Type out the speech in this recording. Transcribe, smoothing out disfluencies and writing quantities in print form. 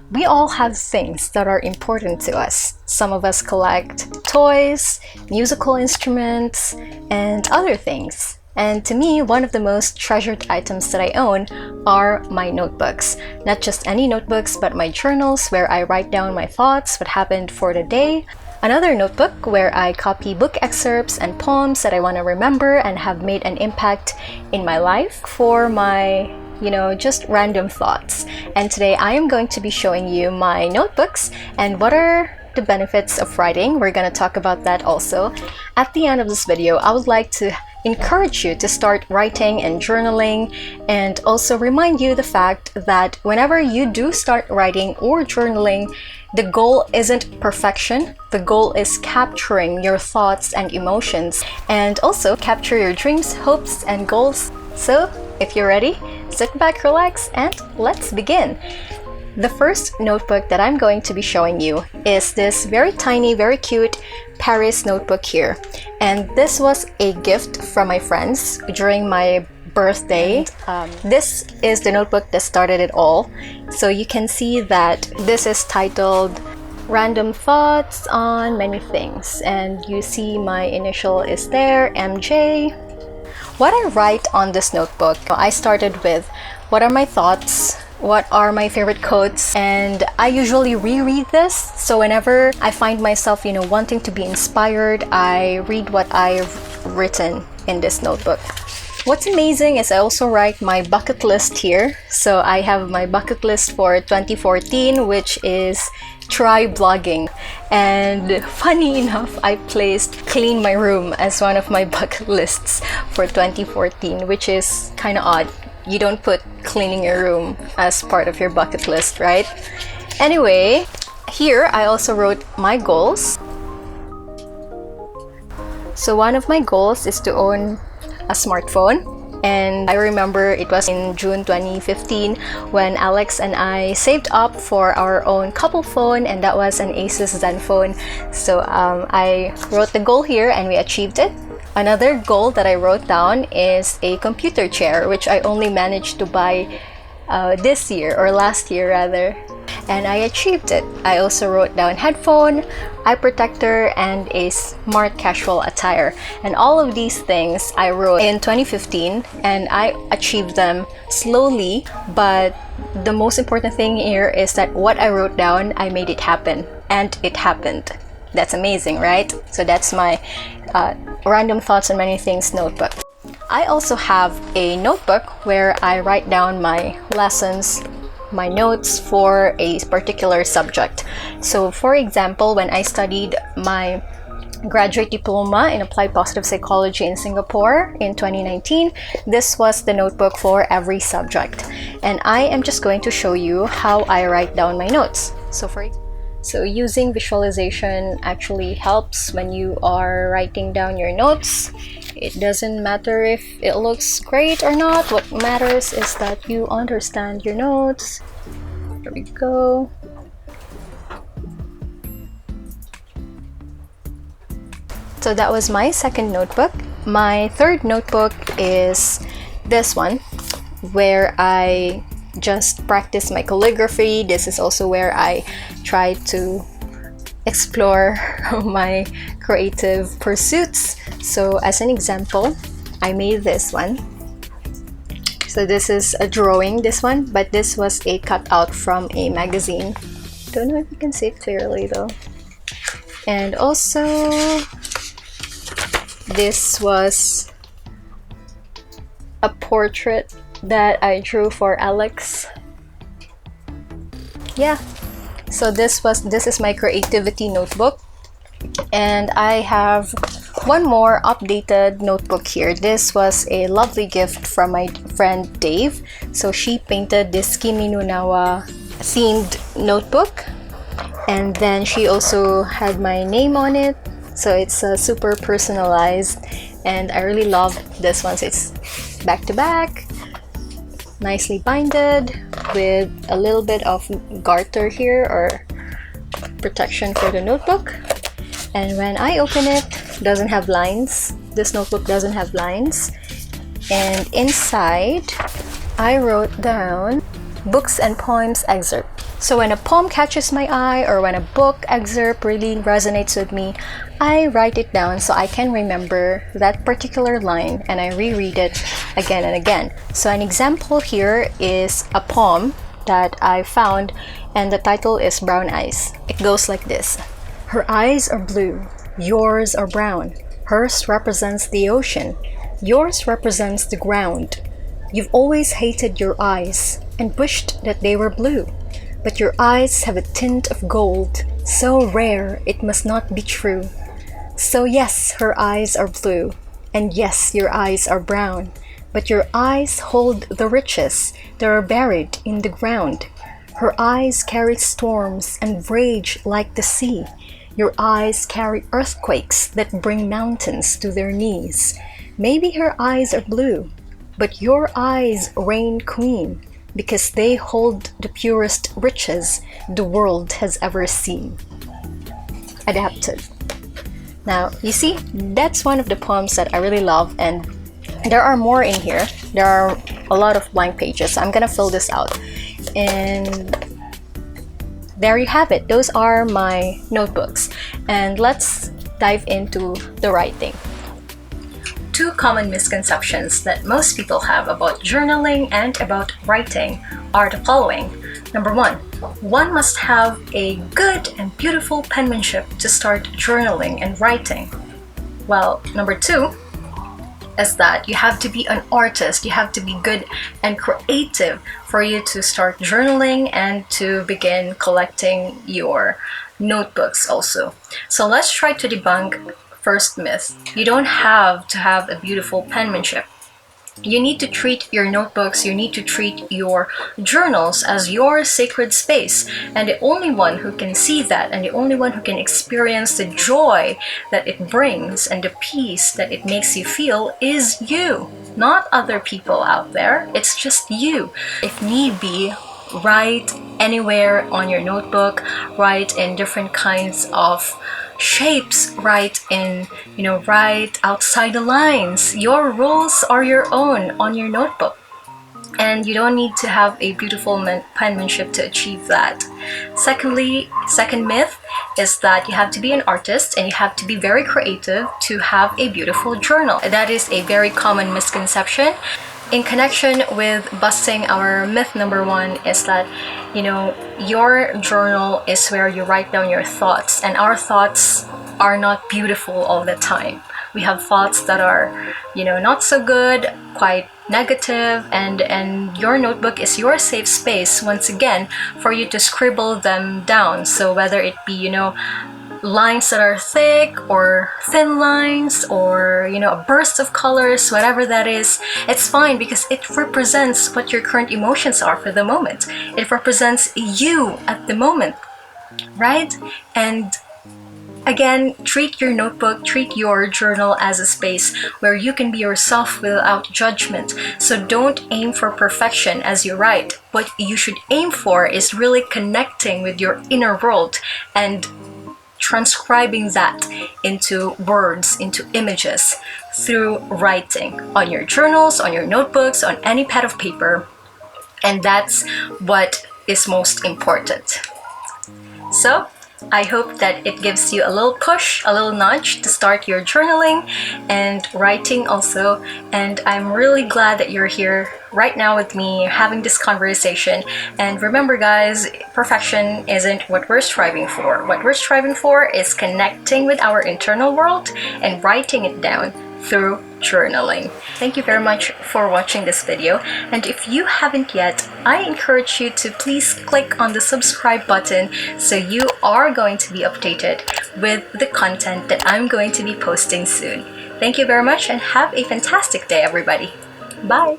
We all have things that are important to us. Some of us collect toys, musical instruments, and other things. And to me, one of the most treasured items that I own are my notebooks. Not just any notebooks, but my journals where I write down my thoughts, what happened for the day. Another notebook where I copy book excerpts and poems that I want to remember and have made an impact in my life for my just random thoughts. And today I am going to be showing you my notebooks and what are the benefits of writing. We're going to talk about that also. At the end of this video, I would like to encourage you to start writing and journaling, and also remind you the fact that whenever you do start writing or journaling, the goal isn't perfection. The goal is capturing your thoughts and emotions, and also capture your dreams, hopes, and goals. So if you're ready, sit back, relax, and let's begin. The first notebook that I'm going to be showing you is this very tiny, very cute Paris notebook here. And this was a gift from my friends during my birthday. This is the notebook that started it all. So you can see that this is titled Random Thoughts on Many Things. And you see my initial is there, MJ. What I write on this notebook, I started with what are my thoughts, what are my favorite quotes, and I usually reread this. So whenever I find myself, wanting to be inspired, I read what I've written in this notebook. What's amazing is I also write my bucket list here. So I have my bucket list for 2014, which is try blogging. And funny enough, I placed clean my room as one of my bucket lists for 2014, which is kind of odd. You don't put cleaning your room as part of your bucket list, right? Anyway, here I also wrote my goals. So one of my goals is to own a smartphone. And I remember it was in June 2015 when Alex and I saved up for our own couple phone, and that was an Asus Zenfone. So I wrote the goal here and we achieved it. Another goal that I wrote down is a computer chair, which I only managed to buy this year, or last year rather. And I achieved it. I also wrote down headphone, eye protector, and a smart casual attire. And all of these things I wrote in 2015, and I achieved them slowly. But the most important thing here is that what I wrote down, I made it happen, and it happened. That's amazing, right? So that's my Random Thoughts on Many Things notebook. I also have a notebook where I write down my lessons, my notes for a particular subject. So for example, when I studied my graduate diploma in applied positive psychology in Singapore in 2019, this was the notebook for every subject. And I am just going to show you how I write down my notes. So using visualization actually helps when you are writing down your notes. It doesn't matter if it looks great or not. What matters is that you understand your notes. There we go. So that was my second notebook. My third notebook is this one, where I just practice my calligraphy. This is also where I try to explore my creative pursuits. So as an example, I made this one. So this is a drawing, this one, but this was a cutout from a magazine. Don't know if you can see it clearly though. And also this was a portrait that I drew for Alex. Yeah, so this is my creativity notebook. And I have one more updated notebook here. This was a lovely gift from my friend Dave. So she painted this Kimi no Nawa themed notebook, and then she also had my name on it. So it's super personalized, and I really love this one. So it's back to back, nicely binded with a little bit of garter here, or protection for the notebook. And when I open it, doesn't have lines. This notebook doesn't have lines. And inside, I wrote down books and poems excerpt. So when a poem catches my eye or when a book excerpt really resonates with me, I write it down so I can remember that particular line and I reread it again and again. So an example here is a poem that I found, and the title is Brown Eyes. It goes like this. Her eyes are blue, yours are brown. Hers represents the ocean, yours represents the ground. You've always hated your eyes and wished that they were blue. But your eyes have a tint of gold, so rare it must not be true. So yes, her eyes are blue, and yes, your eyes are brown. But your eyes hold the riches that are buried in the ground. Her eyes carry storms and rage like the sea. Your eyes carry earthquakes that bring mountains to their knees. Maybe her eyes are blue, but your eyes reign queen, because they hold the purest riches the world has ever seen. Adapted. Now, you see, that's one of the poems that I really love, and there are more in here. There are a lot of blank pages. I'm gonna fill this out. And there you have it. Those are my notebooks. And let's dive into the writing. Two common misconceptions that most people have about journaling and about writing are the following. Number one must have a good and beautiful penmanship to start journaling and writing. Well, number two is that you have to be an artist, you have to be good and creative for you to start journaling and to begin collecting your notebooks also. So let's try to debunk first myth. You don't have to have a beautiful penmanship. You need to treat your notebooks, you need to treat your journals as your sacred space. And the only one who can see that and the only one who can experience the joy that it brings and the peace that it makes you feel is you, not other people out there. It's just you. If need be, write anywhere on your notebook, write in different kinds of shapes, write outside the lines. Your rules are your own on your notebook, and you don't need to have a beautiful penmanship to achieve that. Second myth is that you have to be an artist and you have to be very creative to have a beautiful journal. That is a very common misconception. In connection with busting our myth number one is that, your journal is where you write down your thoughts, and our thoughts are not beautiful all the time. We have thoughts that are, not so good, quite negative, and your notebook is your safe space, once again, for you to scribble them down. So whether it be, lines that are thick or thin lines or a burst of colors, whatever that is, it's fine because it represents what your current emotions are for the moment. It represents you at the moment, right? And again, treat your notebook, treat your journal as a space where you can be yourself without judgment. So don't aim for perfection as you write. What you should aim for is really connecting with your inner world and transcribing that into words, into images through writing on your journals, on your notebooks, on any pad of paper. And that's what is most important. So I hope that it gives you a little push, a little nudge to start your journaling and writing also. And I'm really glad that you're here right now with me having this conversation. And remember guys, perfection isn't what we're striving for. What we're striving for is connecting with our internal world and writing it down through journaling. Thank you very much for watching this video, and if you haven't yet, I encourage you to please click on the subscribe button so you are going to be updated with the content that I'm going to be posting soon. Thank you very much and have a fantastic day, everybody. Bye!